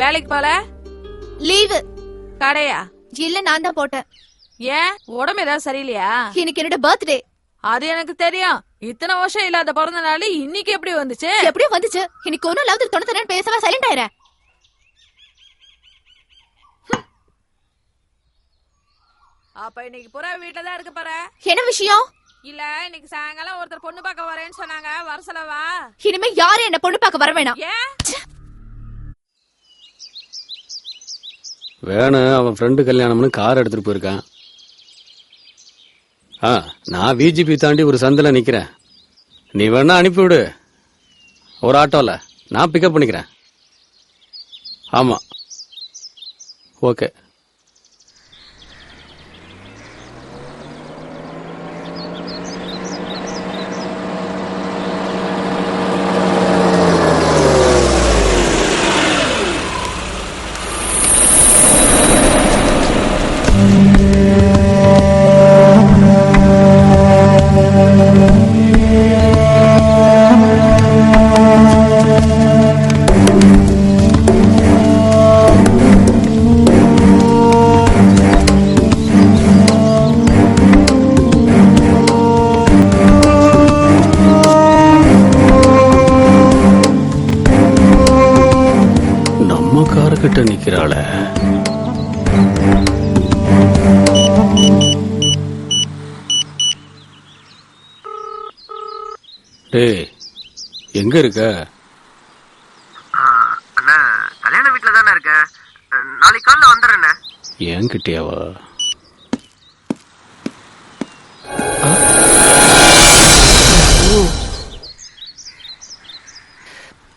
வேலைக்கு போல? லீவு. கடையா? இல்ல, நான் தான் போட்டேன். ஏன், உடம்பு ஏதாவது சரியில்லையா? இன்னைக்கு என்னோட பர்த்டே. அது எனக்கு தெரியும். இத்தனை வருஷம் இல்லாத பிறந்த நாள் இன்னைக்கு எப்படி வந்துச்சு? எப்படியும் வந்துச்சு. இன்னைக்கு ஒன்னும் லவ் தொண்ணு பேசவா சைலண்ட் ஆயிர. அப்ப இன்னைக்கு புறா வீட்டுலதான் இருக்க போற. என்ன விஷயம்? இல்ல, இன்னைக்கு சாயங்காலம் ஒருத்தர் பொண்ணு பார்க்க வரேன்னு சொன்னாங்க. வர சொல்லவா? இனிமே யாரும் என்ன பொண்ணு பார்க்க வர வேணாம். வேணும். அவன் ஃப்ரெண்டு கல்யாணம்னு கார் எடுத்துட்டு போயிருக்கான். நான் விஜிபி தாண்டி ஒரு சந்தில நிக்கிறேன். நீ வேணா அனுப்பிவிடு ஒரு ஆட்டோல. நான் பிக்கப் பண்ணிக்கிறேன். ஆமா, ஓகே. கிட்ட நிக்கிறாள. டேய், எங்க இருக்க? அண்ணா, கல்யாண வீட்டுல தானே இருக்க. நாளைக்கு காலைல வந்துடுறேண்ணே. ஏன் கிட்டியாவா?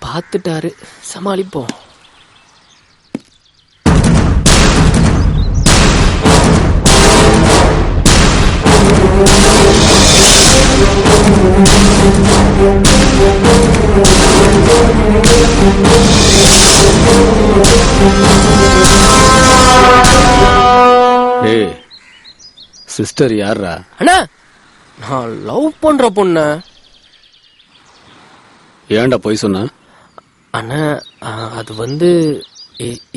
பார்த்துட்டாரு, சமாளிப்போம். சிஸ்டர் யாரா? அண்ணா, நான் லவ் பண்ற பொண்ணு. ஏன்டா போய் சொன்ன? அண்ணா, அது வந்து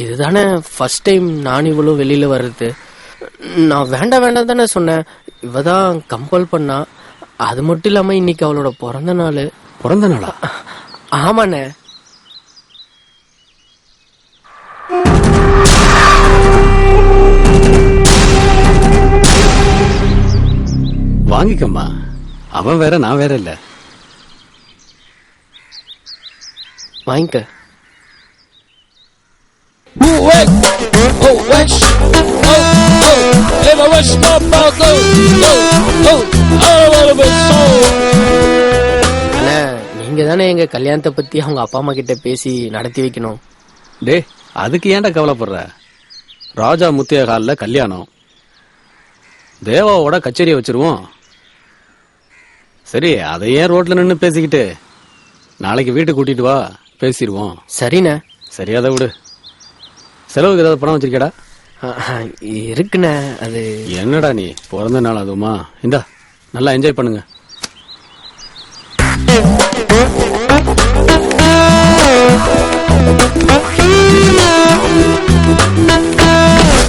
இதுதானே ஃபர்ஸ்ட் டைம் நான் இவ்வளவு வெளியில வர்றது. நான் வேண்டாம் வேண்டாம் தானே சொன்னேன். இவதான் கம்பல் பண்ணா. அது மட்டும் இல்லாம இன்னைக்கு அவளோட பிறந்த நாள். பிறந்த நாளா? ஆமாண்ணே. வாங்கிக்கம்மா. அவன் வேற, நான் வேற இல்ல. வாங்கிக்க. நீங்க தானே எங்க கல்யாணத்தை பத்தி அவங்க அப்பா அம்மா கிட்ட பேசி நடத்தி வைக்கணும். டே, அதுக்கு ஏன்டா கவலைப்படுற? ராஜா முத்திய ஹால்ல கல்யாணம். தேவாவோட கச்சேரியை வச்சிருவோம். சரி, அதை ஏன் ரோட்ல நின்னு பேசிக்கிட்டு? நாளைக்கு வீட்டுக்கு கூட்டிட்டு வா, பேசிடுவோம். சரிண்ணே. சரி, அதை விடு. செலவுக்கு ஏதாவது பணம் வச்சிருக்கடா? இருக்குண்ணே. அது என்னடா நீ பிறந்த நாள் அதுவுமா? இந்தா, நல்லா என்ஜாய் பண்ணுங்க.